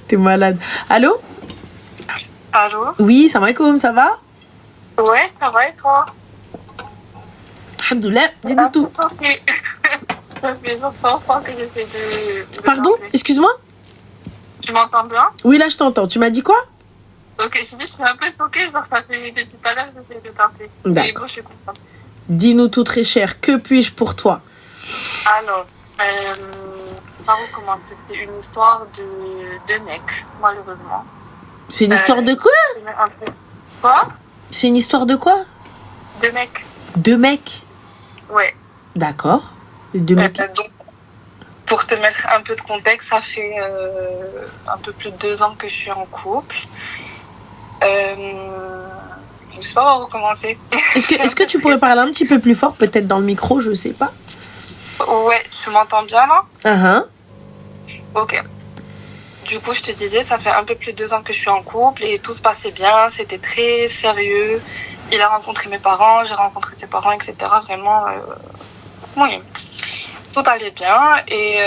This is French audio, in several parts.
T'es malade. Allô? Allô? Oui, salam alaikum, ça va? Ouais, ça va et toi? Alhamdoulilah, dis-nous tout. Ça fait 900 fois que j'essaie de Pardon? t'appeler. Excuse-moi? Tu m'entends bien? Oui, là, je t'entends. Tu m'as dit quoi? Ok, je suis un peu choquée, genre ça fait depuis tout à l'heure que j'essaie de t'appeler. D'accord. Mais bon, je suis contente. Dis-nous tout, très cher. Que puis-je pour toi? Alors, par où commencer? C'est une histoire de deux mecs, malheureusement. C'est une histoire de quoi? Un peu. Quoi? C'est une histoire de quoi? Deux mecs. Deux mecs? Ouais. D'accord. Deux mecs. Donc, pour te mettre un peu de contexte, ça fait un peu plus de 2 ans que je suis en couple. Je sais pas où recommencer. Est-ce que tu pourrais parler un petit peu plus fort, peut-être dans le micro, je sais pas. Ouais, tu m'entends bien là? Uh-huh. Ok. Du coup, je te disais, ça fait un peu plus de 2 ans que je suis en couple et tout se passait bien, c'était très sérieux. Il a rencontré mes parents, j'ai rencontré ses parents, etc. Vraiment, oui, tout allait bien. Et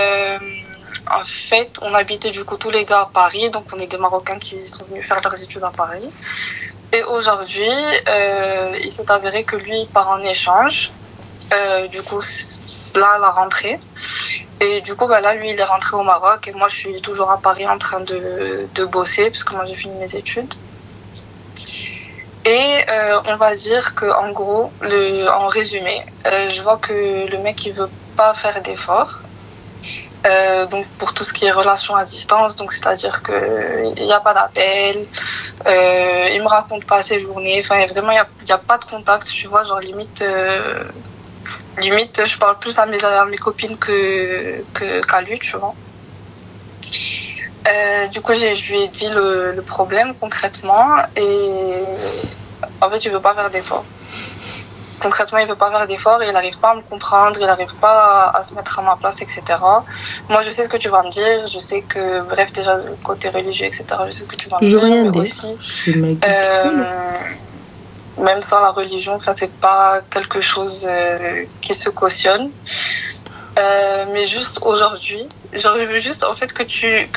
en fait, on habitait du coup tous les deux à Paris, donc on est des Marocains qui sont venus faire leurs études à Paris. Et aujourd'hui, il s'est avéré que lui il part en échange. Du coup, là, à la rentrée. Et du coup, bah là, lui, il est rentré au Maroc et moi, je suis toujours à Paris en train de bosser parce que moi, j'ai fini mes études. Et on va dire que en gros, en résumé, je vois que le mec, il veut pas faire d'efforts. Donc pour tout ce qui est relation à distance, donc c'est-à-dire que il y a pas d'appel, il me raconte pas ses journées, enfin vraiment il y a pas de contact, tu vois, genre limite je parle plus à mes copines qu'à lui, tu vois. Du coup je lui ai dit le problème concrètement et en fait il veut pas faire d'efforts. Concrètement, il veut pas faire d'efforts, il n'arrive pas à me comprendre, il n'arrive pas à se mettre à ma place, etc. Moi, je sais ce que tu vas me dire, je sais que, bref, déjà, le côté religieux, etc., je sais ce que tu vas me dire, mais aussi, même sans la religion, ça, c'est pas quelque chose qui se cautionne. Mais juste aujourd'hui, genre, je veux juste, en fait, que tu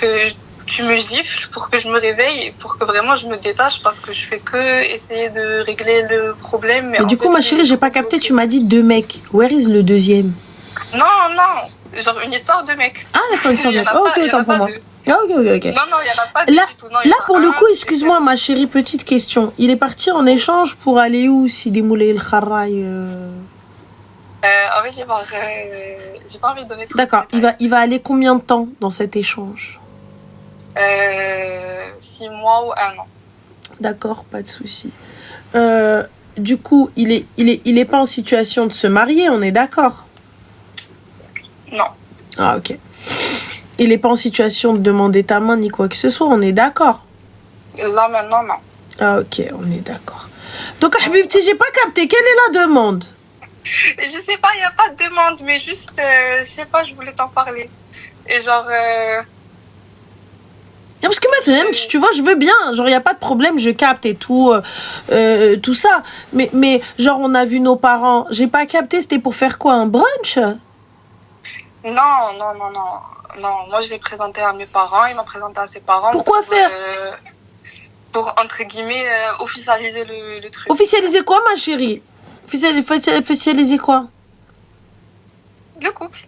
me gifles pour que je me réveille, pour que vraiment je me détache parce que je fais que essayer de régler le problème. Mais du coup, ma chérie, j'ai pas capté, tu m'as dit deux mecs. Where is le deuxième? Non, genre une histoire de mec. Ah, d'accord, une histoire de mec. Oh, ok, autant pour moi. Ah, ok. Non, il n'y en a pas deux là, du tout. Non, là, pour le coup, excuse-moi, ma chérie, petite question. Il est parti en échange pour aller où, si des moulay el kharraï En fait, j'ai pas envie de donner trop. D'accord, il va aller combien de temps dans cet échange? 6 mois ou 1 an. D'accord, pas de souci. Du coup, il est pas en situation de se marier, on est d'accord? Non. Ah, ok. Il est pas en situation de demander ta main ni quoi que ce soit, on est d'accord? Là, maintenant, non. Ah, ok, on est d'accord. Donc, Habibti, j'ai pas capté. Quelle est la demande? Je sais pas, il n'y a pas de demande, mais juste, je sais pas, je voulais t'en parler. Et genre... Parce que ma tu vois, je veux bien, genre il y a pas de problème, je capte et tout tout ça, mais genre on a vu nos parents, j'ai pas capté, c'était pour faire quoi, un brunch? Non, moi je l'ai présenté à mes parents, il m'a présenté à ses parents. Pourquoi faire pour entre guillemets officialiser le truc. Officialiser quoi, ma chérie? Officialiser quoi? Le couple.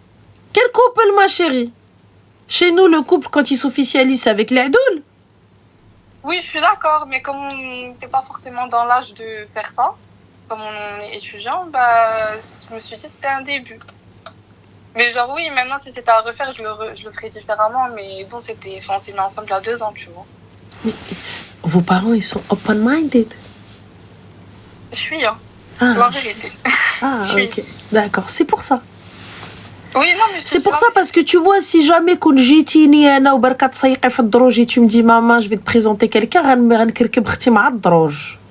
Quel couple, ma chérie? Chez nous, le couple, quand il s'officialise, c'est avec l'Adoul. Oui, je suis d'accord, mais comme on n'était pas forcément dans l'âge de faire ça, comme on est étudiant, bah, je me suis dit que c'était un début. Mais genre, oui, maintenant, si c'était à refaire, je le ferais différemment, mais bon, on s'est mis ensemble il y a 2 ans, tu vois. Mais vos parents, ils sont open-minded? Je suis, hein. La vérité. Ah, ok. D'accord, c'est pour ça. Oui, non, mais c'est pour ça, parce que tu vois, si jamais tu me dis, maman, je vais te présenter quelqu'un,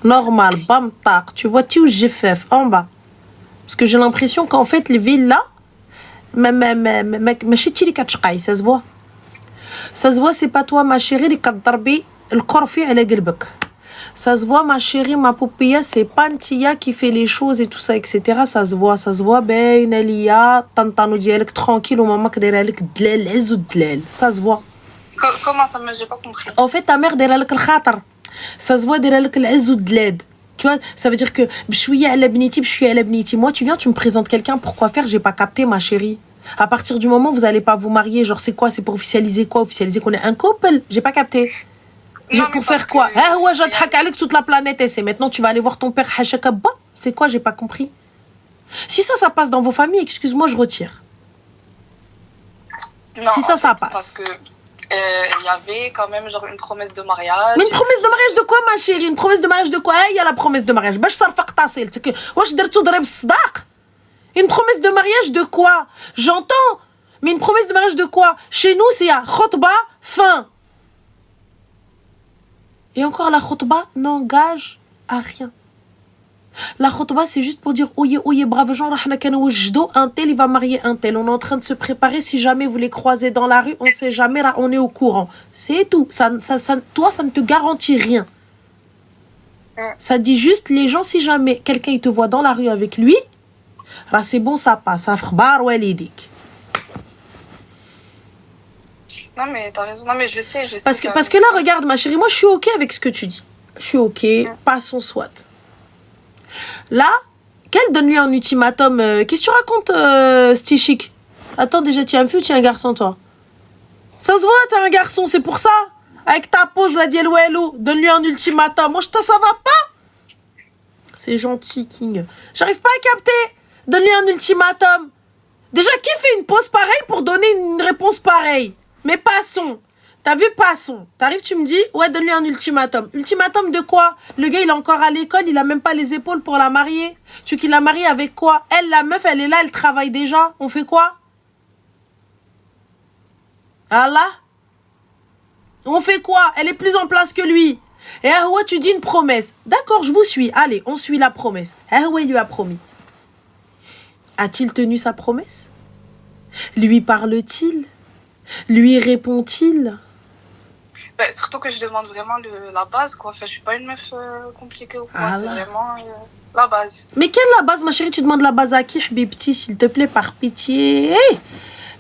normal, bam, tac, tu vois, tu GFF en bas. Parce que j'ai l'impression qu'en fait, les villes là, ça se voit. Ça se voit, c'est pas toi, ma chérie, qui t'darbi le corfi à la قلبك. Ça se voit, ma chérie, ma poupée, c'est pas Ntia qui fait les choses et tout ça, etc. Ça se voit, ben, Elia, tantano dialek tranquille, au moment que derek dlel, ezou dlel. Ça se voit. Comment ça me, j'ai pas compris. En fait, ta mère derek le khatar. Ça se voit derek l'ezou dlel. Tu vois, ça veut dire que je suis à l'abniti, je suis à l'abniti. Moi, tu viens, tu me présentes quelqu'un, pourquoi faire? J'ai pas capté, ma chérie. À partir du moment où vous allez pas vous marier, genre, c'est quoi? C'est pour officialiser quoi? Officialiser qu'on est un couple? J'ai pas capté. Non, Pour faire quoi? Ah ouais, j'attraque avec toute la planète et c'est maintenant tu vas aller voir ton père Hachakabba. C'est quoi? J'ai pas compris. Si ça passe dans vos familles, excuse-moi, je retire. Non, si ça passe. Parce que il y avait quand même genre une promesse de mariage. Mais une promesse de mariage de quoi, ma chérie? Une promesse de mariage de quoi? Il y a la promesse de mariage. Une promesse de mariage de quoi? J'entends. Mais une promesse de mariage de quoi? Chez nous, c'est à khotba, fin. Et encore, la khotba n'engage à rien. La khotba, c'est juste pour dire ouye, brave gens, un tel, il va marier un tel. On est en train de se préparer. Si jamais vous les croisez dans la rue, on sait jamais, là, on est au courant. C'est tout. Toi, ça ne te garantit rien. Ça dit juste, les gens, si jamais quelqu'un il te voit dans la rue avec lui, là, c'est bon, ça passe. Non, mais t'as raison. Non, mais je sais. Parce que là, regarde, ma chérie, moi, je suis OK avec ce que tu dis. Je suis OK, passons soit. Là, qu'elle donne-lui un ultimatum. Qu'est-ce que tu racontes, Stichik? Attends, déjà, tu es un fille ou tu es un garçon, toi? Ça se voit, t'es un garçon, c'est pour ça. Avec ta pose, la dielwello, donne-lui un ultimatum. Moi, ça va pas. C'est gentil, King. J'arrive pas à capter. Donne-lui un ultimatum. Déjà, qui fait une pause pareille pour donner une réponse pareille? Mais passons. T'as vu, passons. T'arrives, tu me dis, ouais, donne-lui un ultimatum. Ultimatum de quoi? Le gars, il est encore à l'école, il a même pas les épaules pour la marier. Tu veux qu'il la marie avec quoi? Elle, la meuf, elle est là, elle travaille déjà. On fait quoi? Allah? On fait quoi? Elle est plus en place que lui. Et ouais, tu dis une promesse. D'accord, je vous suis. Allez, on suit la promesse. Ouais, il lui a promis. A-t-il tenu sa promesse? Lui parle-t-il? Lui répond-il? Surtout que je demande vraiment la base, quoi. Enfin, je suis pas une meuf compliquée ou quoi. C'est vraiment la base. Mais quelle la base, ma chérie? Tu demandes la base à qui, Habibti, s'il te plaît, par pitié? Hey,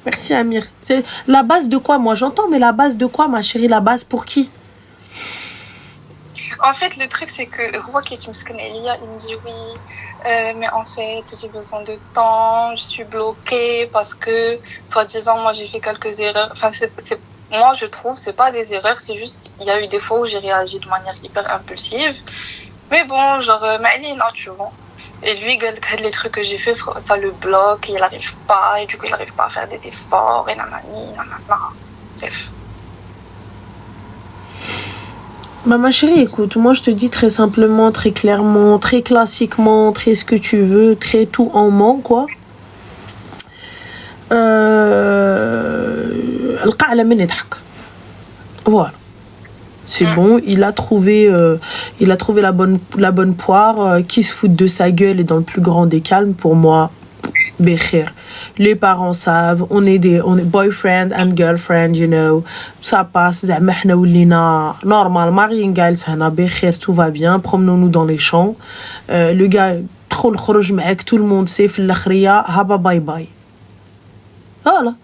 merci, Amir. C'est la base de quoi? Moi, j'entends, mais la base de quoi, ma chérie? La base pour qui? En fait, le truc, c'est que Roi qui est une Elia, il me dit oui, mais en fait, j'ai besoin de temps, je suis bloquée parce que, soi-disant, moi, j'ai fait quelques erreurs. Enfin, moi, je trouve, c'est pas des erreurs, c'est juste, il y a eu des fois où j'ai réagi de manière hyper impulsive. Mais bon, genre, non, tu vois. Et lui, les trucs que j'ai fait, ça le bloque, il n'arrive pas, et du coup, il n'arrive pas à faire des efforts, et nanani, nanana. Bref. Ma chérie, écoute, moi je te dis très simplement, très clairement, très classiquement, très ce que tu veux, très tout en ment, quoi. Voilà. C'est bon, il a trouvé la bonne poire, qui se fout de sa gueule et dans le plus grand des calmes, pour moi. Béchir. Les parents savent, on est boyfriend and girlfriend, you know. Ça passe, normal, Mariengal, béchir, tout va bien, promenons-nous dans les champs. Le gars, trop le khrouj avec tout le monde, c'est l'akhria, haba bye bye. Voilà.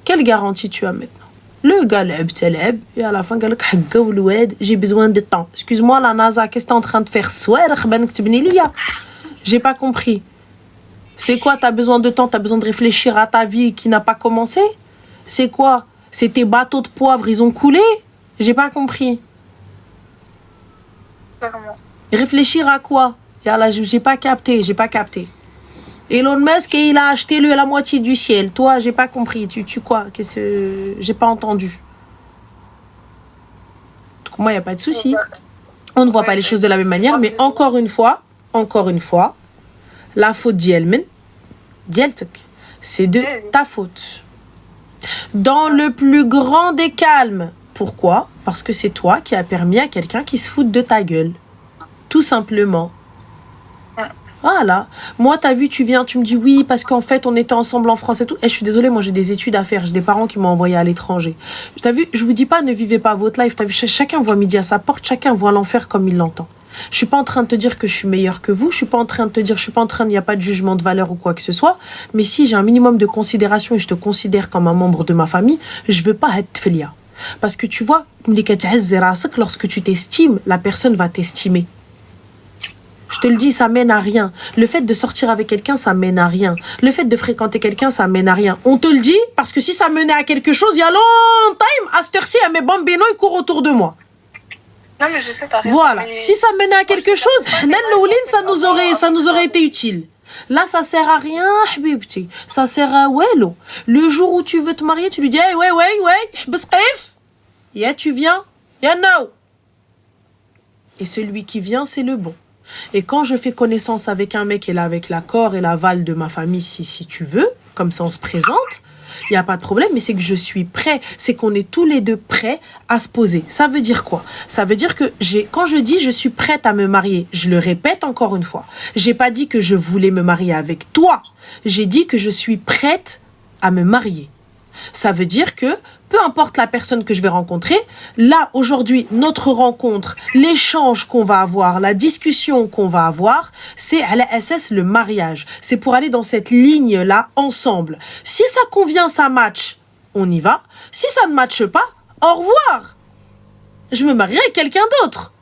Quelle garantie tu as maintenant? Le gars, et à la fin, j'ai besoin de temps. Excuse-moi, la NASA, qu'est-ce que tu es en train de faire? J'ai pas compris. C'est quoi? T'as besoin de temps, t'as besoin de réfléchir à ta vie qui n'a pas commencé? C'est quoi? C'est tes bateaux de poivre, ils ont coulé? J'ai pas compris. Clairement. Réfléchir à quoi? Là, j'ai pas capté. Elon Musk, il a acheté la moitié du ciel. Toi, j'ai pas compris. Tu quoi? J'ai pas entendu. Donc moi, y a pas de souci. On ne voit pas les choses de la même manière, mais encore une fois, la faute d'Yelmen, c'est de ta faute. Dans le plus grand des calmes. Pourquoi? Parce que c'est toi qui as permis à quelqu'un qui se foute de ta gueule. Tout simplement. Voilà. Moi, t'as vu, tu viens, tu me dis oui, parce qu'en fait, on était ensemble en France et tout. Et je suis désolée, moi, j'ai des études à faire. J'ai des parents qui m'ont envoyé à l'étranger. T'as vu, je vous dis pas, ne vivez pas votre life. T'as vu, chacun voit midi à sa porte, chacun voit l'enfer comme il l'entend. Je suis pas en train de te dire que je suis meilleure que vous. Je suis pas en train de te dire, je suis pas en train, il n'y a pas de jugement de valeur ou quoi que ce soit. Mais si j'ai un minimum de considération et je te considère comme un membre de ma famille, je veux pas être filia. Parce que tu vois, lorsque tu t'estimes, la personne va t'estimer. Je te le dis, ça mène à rien. Le fait de sortir avec quelqu'un, ça mène à rien. Le fait de fréquenter quelqu'un, ça mène à rien. On te le dit parce que si ça menait à quelque chose, il y a longtemps, à cette heure-ci, mes bambino, ils courent autour de moi. Non, mais je sais, t'as raison. Voilà. Mais... Si ça menait à quelque chose, ça nous aurait été utile. Là, ça sert à rien, habibti. Ça sert à wello. Le jour où tu veux te marier, tu lui dis, hey, ouais, bisqif. Yeah, tu viens. Yeah, now. Et celui qui vient, c'est le bon. Et quand je fais connaissance avec un mec et là avec l'accord et l'aval de ma famille, si tu veux, comme ça on se présente, il n'y a pas de problème, mais c'est que je suis prêt, c'est qu'on est tous les deux prêts à se poser. Ça veut dire quoi? Ça veut dire que quand je dis je suis prête à me marier, je le répète encore une fois, j'ai pas dit que je voulais me marier avec toi, j'ai dit que je suis prête à me marier. Ça veut dire que peu importe la personne que je vais rencontrer, là, aujourd'hui, notre rencontre, l'échange qu'on va avoir, la discussion qu'on va avoir, c'est à la SS le mariage. C'est pour aller dans cette ligne-là ensemble. Si ça convient, ça match, on y va. Si ça ne matche pas, au revoir. Je me marierai avec quelqu'un d'autre.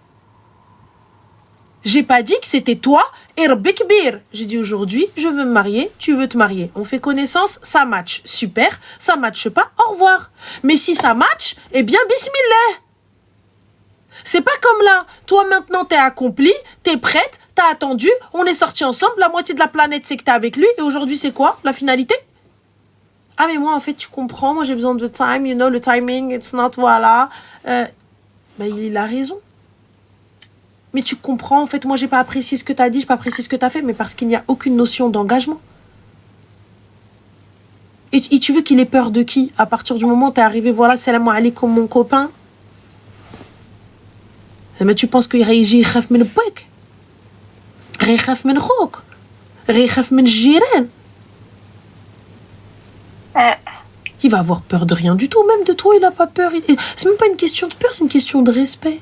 J'ai pas dit que c'était toi et Rabbikbir. J'ai dit aujourd'hui, je veux me marier, tu veux te marier. On fait connaissance, ça match. Super, ça matche pas, au revoir. Mais si ça match, eh bien, bismillah. C'est pas comme là. Toi, maintenant, t'es accompli, t'es prête, t'as attendu, on est sortis ensemble, la moitié de la planète, c'est que t'es avec lui, et aujourd'hui, c'est quoi, la finalité? Ah, mais moi, en fait, tu comprends, moi, j'ai besoin de time, le timing, it's not, voilà. Il a raison. Mais tu comprends, en fait, moi, j'ai pas apprécié ce que t'as dit, j'ai pas apprécié ce que t'as fait, mais parce qu'il n'y a aucune notion d'engagement. Et tu veux qu'il ait peur de qui? À partir du moment où t'es arrivé, voilà, salam alaikum, mon copain. Mais tu penses qu'il réagit, il khaf min bek. Il khaf min khouk. Il khaf min jiran. Il va avoir peur de rien du tout, même de toi, il a pas peur. C'est même pas une question de peur, c'est une question de respect.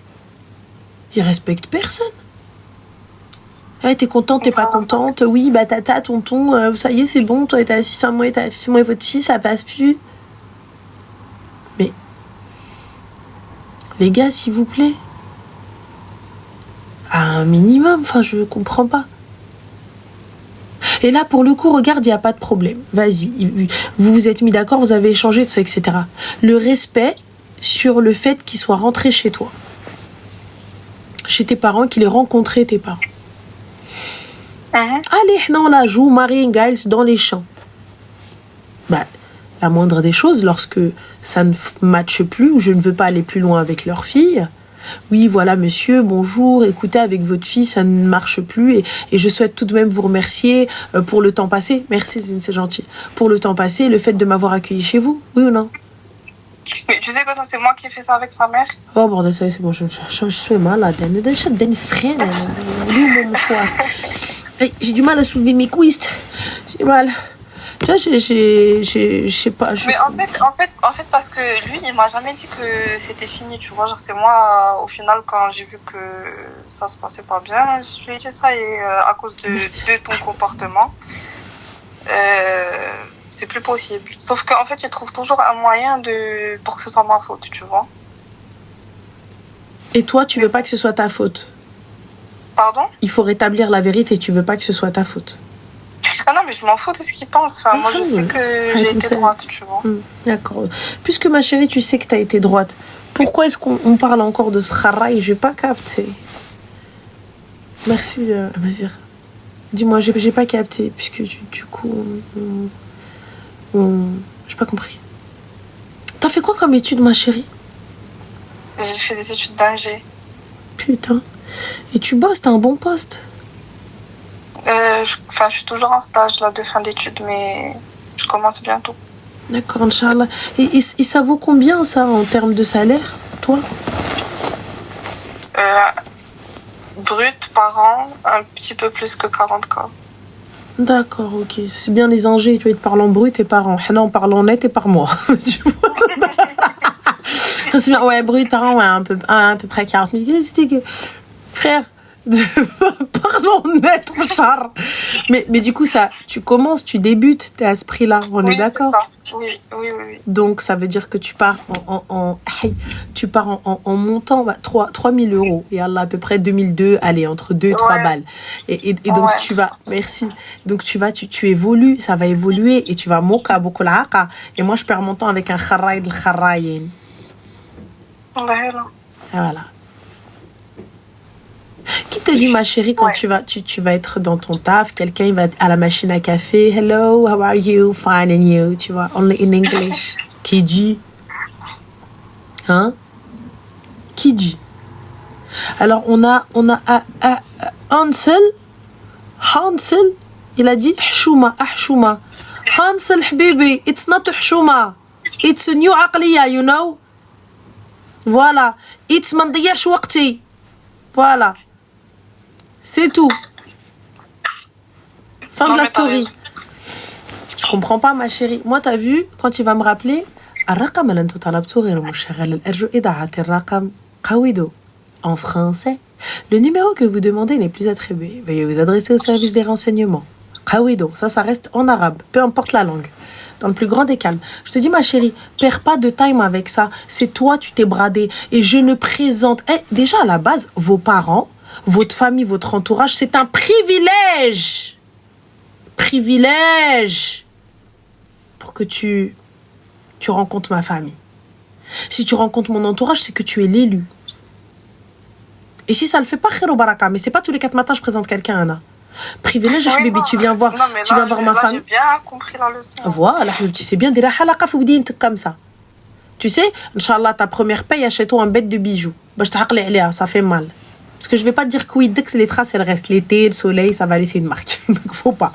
Il respecte personne. Ouais, t'es contente, t'es pas contente. Oui, bah tata, tonton, ça y est, c'est bon. Toi, t'as 6 mois, t'as 6 mois et votre fille, ça passe plus. Mais, les gars, s'il vous plaît. À un minimum, enfin, je comprends pas. Et là, pour le coup, regarde, il n'y a pas de problème. Vas-y, vous vous êtes mis d'accord, vous avez échangé, tout ça, etc. Le respect sur le fait qu'il soit rentré chez toi. Chez tes parents, qu'il ait rencontré tes parents. Allez, on la joue, Marine Giles dans les champs. Bah, la moindre des choses, lorsque ça ne matche plus, ou je ne veux pas aller plus loin avec leur fille, oui, voilà, monsieur, bonjour, écoutez, avec votre fille, ça ne marche plus, et je souhaite tout de même vous remercier pour le temps passé. Merci, Zine, c'est gentil. Pour le temps passé, le fait de m'avoir accueilli chez vous, oui ou non? Mais tu sais que ça, c'est moi qui ai fait ça avec sa mère. Oh, bordel, ça y est, c'est bon, je suis malade. J'ai du mal à soulever mes cuisses. J'ai mal. Tu vois, je sais pas. Mais en fait, parce que lui, il m'a jamais dit que c'était fini, tu vois. Genre, c'est moi, au final, quand j'ai vu que ça se passait pas bien, je lui ai dit ça, et à cause de ton comportement, c'est plus possible. Sauf qu'en fait, il trouve toujours un moyen pour que ce soit ma faute, tu vois. Et toi, tu veux pas que ce soit ta faute? Pardon? Il faut rétablir la vérité, tu veux pas que ce soit ta faute. Ah non, mais je m'en fous de ce qu'il pense. Enfin, moi, je sais que j'ai été droite, tu vois. D'accord. Puisque, ma chérie, tu sais que t'as été droite, pourquoi est-ce qu'on parle encore de ce haraï? J'ai pas capté. Merci, Mazir. Dis-moi, j'ai pas capté, puisque du coup, j'ai pas compris. T'as fait quoi comme étude, ma chérie? J'ai fait des études d'ingé. Putain. Et tu bosses, t'as un bon poste? Je suis toujours en stage là, de fin d'études, mais je commence bientôt. D'accord, Inch'Allah. Et ça vaut combien, ça, en termes de salaire, toi? Brut par an, un petit peu plus que 40K. D'accord, ok. C'est bien les ingés, tu vois, ils te parlent en brut et par an. Là, on parle en net et par mois. Tu vois. C'est bien, ouais, brut par an, ouais, à peu près 40 000. C'était que... Frère, Parlons net, Char. Mais du coup, ça, tu commences, tu débutes, t'es à ce prix-là, on est d'accord? Oui. Donc, ça veut dire que tu pars en montant 3 000 euros. Et Allah, à peu près 2002, allez, entre 2 et 3 balles. Et donc, tu vas, merci. Donc, tu évolues, ça va évoluer et tu vas moka beaucoup la haka. Et moi, je perds mon temps avec un kharray de kharrayen. Voilà. Qui te dit, ma chérie, quand tu vas être dans ton taf, quelqu'un il va à la machine à café, hello, how are you, fine and you, tu vois, only in English. Qui dit? Hein? Qui dit? Alors on a Hansel, il a dit hchouma. Hansel habibi, it's not hchouma, it's a new aqliya, you know. Voilà, it's ما نضيعش وقتي. Voilà. C'est tout. Fin de la story. Je comprends pas, ma chérie. Moi, t'as vu, quand il va me rappeler, en français, le numéro que vous demandez n'est plus attribué. Veuillez vous adresser au service des renseignements. Ça reste en arabe, peu importe la langue. Dans le plus grand des calmes. Je te dis, ma chérie, perds pas de time avec ça. C'est toi, tu t'es bradé. Et je ne présente... déjà, à la base, vos parents, votre famille, votre entourage, c'est un privilège. Privilège. Pour que tu rencontres ma famille. Si tu rencontres mon entourage, c'est que tu es l'élu. Et si ça le fait pas, khir ou baraka. Mais c'est pas tous les 4 matins, je présente quelqu'un, Anna. Privilège, Habibi, tu viens voir, ma famille. J'ai bien compris la leçon. Voilà, tu sais bien, des halaqa foudine comme ça. Tu sais, Inch'Allah, ta première paye, achète-toi un bête de bijoux. Bah, je t'ai ça fait mal. Parce que je vais pas te dire que oui, dès que les traces, elles restent. L'été, le soleil, ça va laisser une marque. Donc, faut pas.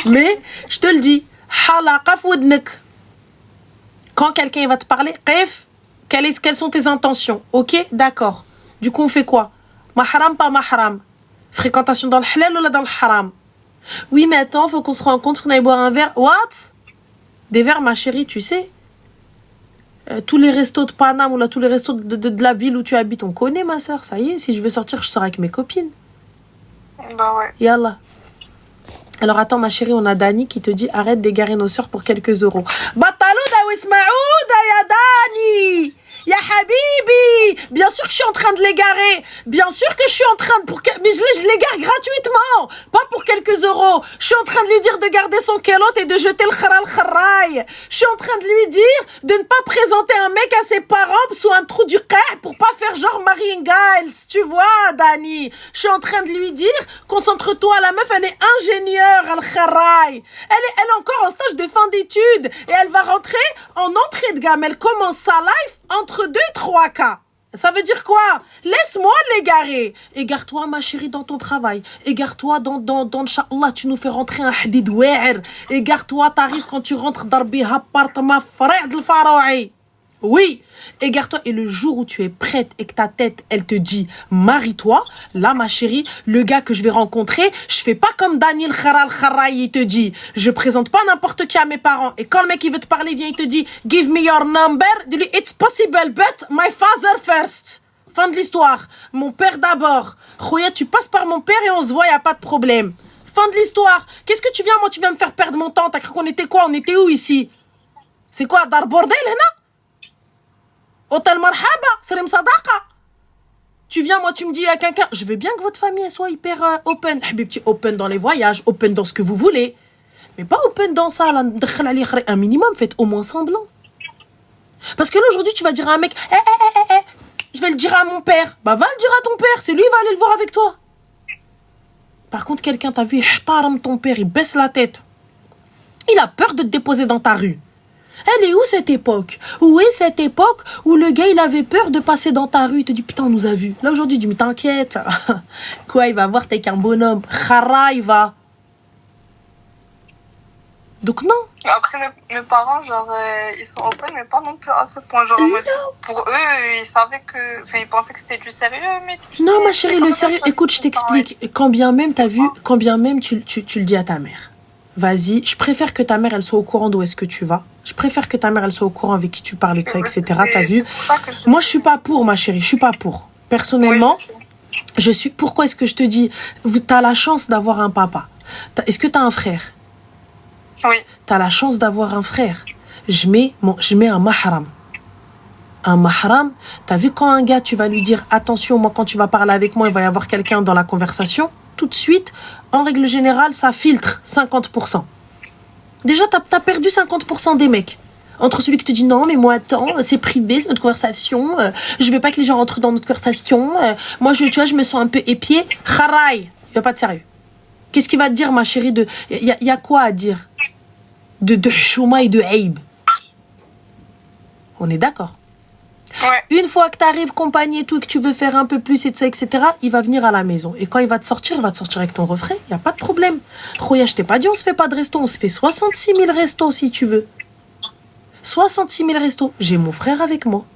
Mais, je te le dis, halaqa foudnek. Quand quelqu'un va te parler, quelles sont tes intentions? Ok, d'accord. Du coup, on fait quoi? Mahram, pas mahram. Fréquentation dans le halal ou dans le haram? Oui, mais attends, faut qu'on se rencontre, qu'on aille boire un verre. What? Des verres, ma chérie, tu sais. Tous les restos de Paname ou là, tous les restos de la ville où tu habites, on connaît, ma soeur. Ça y est, si je veux sortir, je sors avec mes copines. Bah ouais. Yallah. Alors attends, ma chérie, on a Dani qui te dit arrête d'égarer nos sœurs pour quelques euros. Batalouda ou Ismaouda, ya Dani! Ya Habibi! Bien sûr que je suis en train de l'égarer. Bien sûr que je suis en train de... Mais je l'égare gratuitement. Pas pour quelques euros. Je suis en train de lui dire de garder son kelot et de jeter le kharal. Je suis en train de lui dire de ne pas présenter un mec à ses parents sous un trou du qah pour pas faire genre Marine Giles. Tu vois, Dani? Je suis en train de lui dire concentre-toi. La meuf, elle est ingénieure, al-kharay. Elle est encore en stage de fin d'études. Et elle va rentrer en entrée de gamme. Elle commence sa life entre 2 et 3 cas. Ça veut dire quoi? Laisse-moi l'égarer. Égare-toi, ma chérie, dans ton travail. Égare-toi dans Inch'Allah, tu nous fais rentrer un hadid wa'ir. Égare-toi, t'arrives quand tu rentres darbi happart ma frère de l'faroui. Oui, égare-toi. Et le jour où tu es prête et que ta tête, elle te dit marie-toi, là, ma chérie, le gars que je vais rencontrer, je fais pas comme Daniel Kharay, il te dit, je présente pas n'importe qui à mes parents. Et quand le mec, il veut te parler, vient, il te dit, give me your number, dis-lui, it's possible, but my father first. Fin de l'histoire. Mon père d'abord. Khoya, tu passes par mon père et on se voit, y a pas de problème. Fin de l'histoire. Qu'est-ce que tu viens, moi, tu viens me faire perdre mon temps. T'as cru qu'on était quoi? On était où ici? C'est quoi, dar bordel, hein? Hôtel Marhaba, Sarim Sadaqa. Tu viens, moi, tu me dis à quelqu'un, je veux bien que votre famille soit hyper open. Habibti, open dans les voyages, open dans ce que vous voulez. Mais pas open dans ça, là, un minimum, faites au moins semblant. Parce que là, aujourd'hui, tu vas dire à un mec, je vais le dire à mon père. Bah, va le dire à ton père, c'est lui, il va aller le voir avec toi. Par contre, quelqu'un, t'as vu, ton père, il baisse la tête. Il a peur de te déposer dans ta rue. Elle est où cette époque? Où est cette époque où le gars il avait peur de passer dans ta rue? Il te dit putain on nous a vus. Là aujourd'hui tu dis mais t'inquiète. Quoi, il va voir t'es qu'un bonhomme. Khara il va. Donc non. Après mes parents genre ils sont open mais pas non plus à ce point genre pour eux ils savaient que enfin ils pensaient que c'était du sérieux mais non ma chérie le sérieux écoute je t'explique quand bien même t'as vu quand bien même tu le dis à ta mère. Vas-y, je préfère que ta mère, elle soit au courant d'où est-ce que tu vas. Je préfère que ta mère, elle soit au courant avec qui tu parles de ça, etc. T'as vu? Moi, je suis pas pour, ma chérie. Je suis pas pour. Personnellement, Pourquoi est-ce que je te dis, t'as la chance d'avoir un papa. Est-ce que t'as un frère? Oui. T'as la chance d'avoir un frère. Je mets un mahram. Un mahram, t'as vu quand un gars, tu vas lui dire, attention, moi, quand tu vas parler avec moi, il va y avoir quelqu'un dans la conversation. Tout de suite, en règle générale, ça filtre 50%. Déjà, t'as perdu 50% des mecs. Entre celui qui te dit non, mais moi, attends, c'est privé, c'est notre conversation. Je veux pas que les gens rentrent dans notre conversation. Moi, tu vois, je me sens un peu épié. Kharaï, il va pas de sérieux. Qu'est-ce qu'il va te dire, ma chérie? Il y a quoi à dire? De chouma et de aïb. On est d'accord? Ouais. Une fois que tu arrives compagnie et tout, et que tu veux faire un peu plus et tout ça, etc., il va venir à la maison. Et quand il va te sortir avec ton refrain. Il n'y a pas de problème. Khoya, je t'ai pas dit, on se fait pas de resto. On se fait 66 000 restos si tu veux. 66 000 restos. J'ai mon frère avec moi.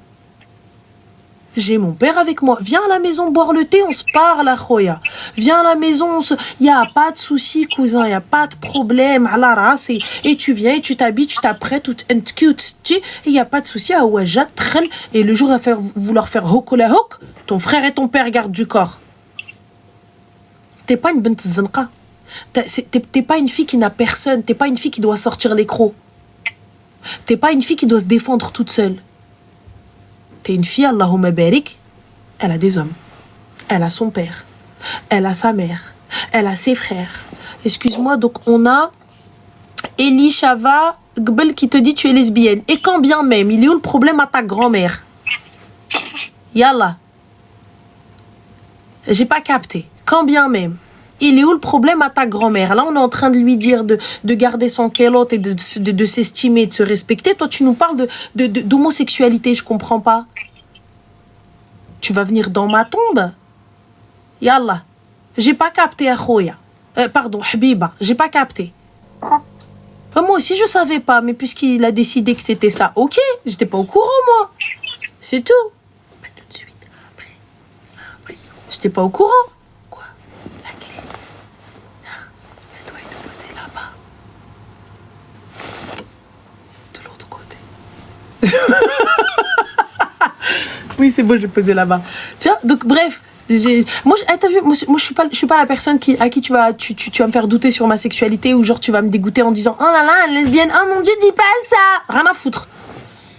J'ai mon père avec moi. Viens à la maison boire le thé, on se parle, Khoya. Viens à la maison, il n'y a pas de souci, cousin, il n'y a pas de problème. À la race, et tu viens, et tu t'habilles, tu t'apprêtes, tout cute, et il n'y a pas de souci. Et le jour à vouloir faire hokola hok, ton frère et ton père gardent du corps. T'es pas une bint zanqa. T'es pas une fille qui n'a personne. T'es pas une fille qui doit sortir les crocs. T'es pas une fille qui doit se défendre toute seule. T'es une fille, Allahumma barik, elle a des hommes. Elle a son père. Elle a sa mère. Elle a ses frères. Excuse-moi, donc on a Elie Chava Gbel qui te dit tu es lesbienne. Et quand bien même, il est où le problème à ta grand-mère? Yallah. J'ai pas capté. Quand bien même. Il est où le problème à ta grand-mère? Là, on est en train de lui dire de garder son kélote et de s'estimer, de se respecter. Toi, tu nous parles d'homosexualité, je comprends pas. Tu vas venir dans ma tombe? Yallah. J'ai pas capté, Akhoya. Pardon, Habiba. J'ai pas capté. Moi aussi, je savais pas, mais puisqu'il a décidé que c'était ça, ok. J'étais pas au courant, moi. C'est tout. Pas tout de suite. Après. J'étais pas au courant. Oui, c'est bon, j'ai posé là-bas. Tu vois, donc bref, t'as vu, moi je suis pas la personne à qui tu vas me faire douter sur ma sexualité ou genre tu vas me dégoûter en disant oh là là, elle est lesbienne, oh mon Dieu, dis pas ça. Rien à foutre.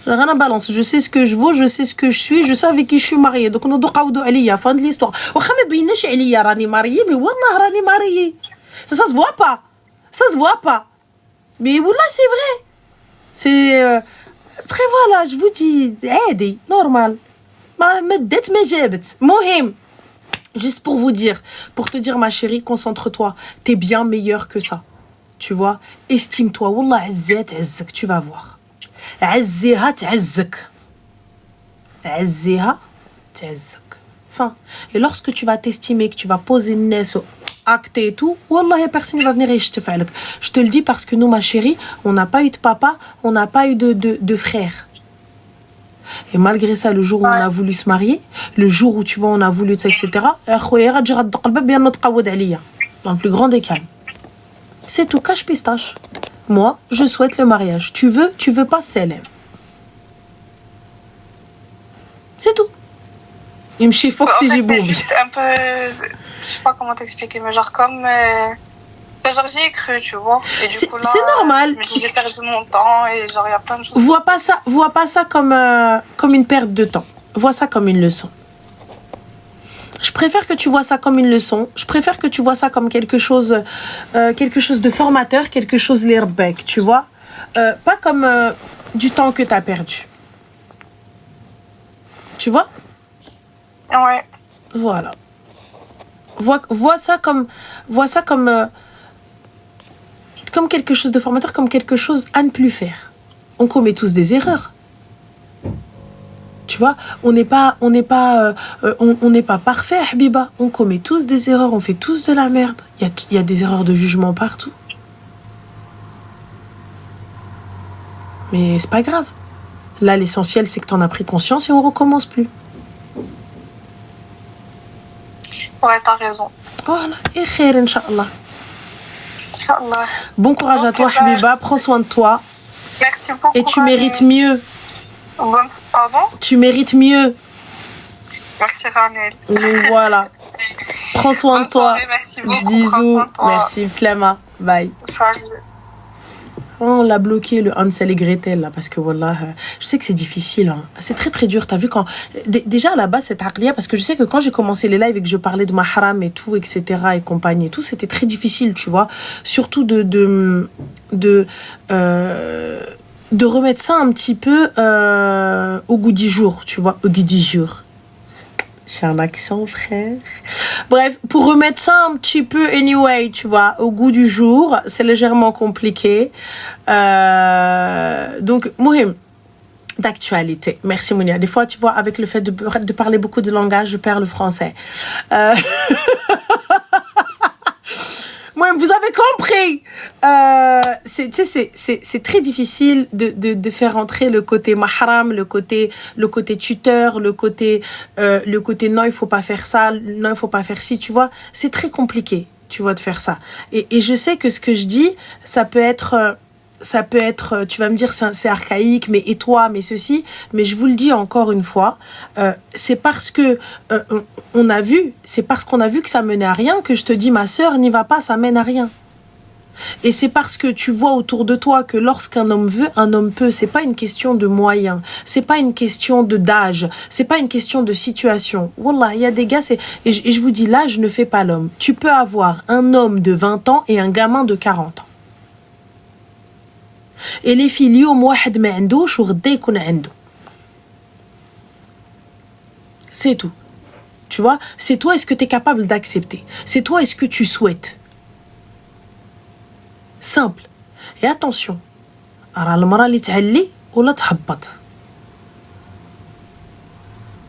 Rien à balance. Je sais ce que je vaux, je sais ce que je suis, je sais avec qui je suis mariée. Donc on a doqaoudou aliya, fin de l'histoire. Wacha me baynash aliya rani mariée, mais wallah rani mariée. Ça se voit pas. Ça se voit pas. Mais wallah, c'est vrai. C'est après voilà, je vous dis, aidez, normal. Mohim. Juste pour vous dire, pour te dire ma chérie, concentre-toi. T'es bien meilleure que ça. Tu vois, estime-toi. Wallah, azzat, azzak, tu vas voir. Azziha, t'azzak. Azziha, t'azzak. Enfin, et lorsque tu vas t'estimer, que tu vas poser une nez, acter et tout, wallah, personne ne va venir et je te fais. Je te le dis parce que nous, ma chérie, on n'a pas eu de papa, on n'a pas eu de frère. Et malgré ça, le jour où on a voulu se marier, le jour où tu vois, on a voulu ça, etc., dans le plus grand des calmes. C'est tout, cache pistache. Moi, je souhaite le mariage. Tu veux pas, c'est l'aime. C'est tout. Il me chie faut que si j'ai beau. Juste un peu, je sais pas comment t'expliquer, mais genre comme, genre j'y ai cru, tu vois. Et du coup là, c'est normal. J'ai perdu mon temps et genre il y a plein de choses. Vois pas ça comme une perte de temps. Vois ça comme une leçon. Je préfère que tu vois ça comme une leçon. Je préfère que tu vois ça comme quelque chose de formateur, quelque chose l'airbag, tu vois. Pas comme du temps que t'as perdu. Tu vois? Ouais. Voilà. Vois ça comme quelque chose de formateur, comme quelque chose à ne plus faire. On commet tous des erreurs. Tu vois, on n'est pas parfait, Habiba. On commet tous des erreurs, on fait tous de la merde. Il y a des erreurs de jugement partout. Mais c'est pas grave. Là, l'essentiel, c'est que t'en as pris conscience et on recommence plus. Ouais, t'as raison. Voilà. Et khair, Inch'Allah. Inch'Allah. Bon courage à toi, Habiba. Prends soin de toi. Merci beaucoup. Et tu mérites mieux. Pardon? Tu mérites mieux. Merci, Ranel. Donc voilà. Prends soin de Bonne toi. soirée, merci beaucoup. Prends Bisous. soin de toi. Merci, Slama. Bye. Salut. Oh, on l'a bloqué, le Hansel et Gretel, là, parce que voilà, je sais que c'est difficile. Hein. C'est très très dur. T'as vu quand. Déjà à la base, c'est aqliya, parce que je sais que quand j'ai commencé les lives et que je parlais de mahram et tout, etc. et compagnie et tout, c'était très difficile, tu vois. Surtout de remettre ça un petit peu au goût du jour, tu vois, au goût du jour. J'ai un accent, frère. Bref, pour remettre ça un petit peu, anyway, tu vois, au goût du jour, c'est légèrement compliqué. Donc, Mohim, d'actualité. Merci, Mounia. Des fois, tu vois, avec le fait de parler beaucoup de langage, je perds le français. Ouais, vous avez compris. C'est très difficile de faire entrer le côté mahram, le côté tuteur, le côté non, il faut pas faire ça, non, il faut pas faire ci, tu vois. C'est très compliqué, tu vois, de faire ça. Et je sais que ce que je dis, ça peut être, tu vas me dire, c'est archaïque, mais et toi, mais ceci. Mais je vous le dis encore une fois, c'est parce que c'est parce qu'on a vu que ça menait à rien que je te dis, ma sœur, n'y va pas, ça mène à rien. Et c'est parce que tu vois autour de toi que lorsqu'un homme veut, un homme peut. C'est pas une question de moyens, c'est pas une question d'âge, c'est pas une question de situation. Wallah, il y a des gars, et je vous dis, l'âge ne fait pas l'homme. Tu peux avoir un homme de 20 ans et un gamin de 40 ans. Et les filles, اليوم واحد ما عندوش وغدا يكون عنده. C'est tout. Tu vois, c'est toi, est-ce que tu es capable d'accepter? C'est toi, est-ce que tu souhaites? Simple. Et attention.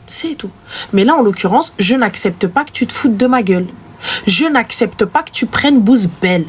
C'est tout. Mais là, en l'occurrence, je n'accepte pas que tu te foutes de ma gueule. Je n'accepte pas que tu prennes bouse belle.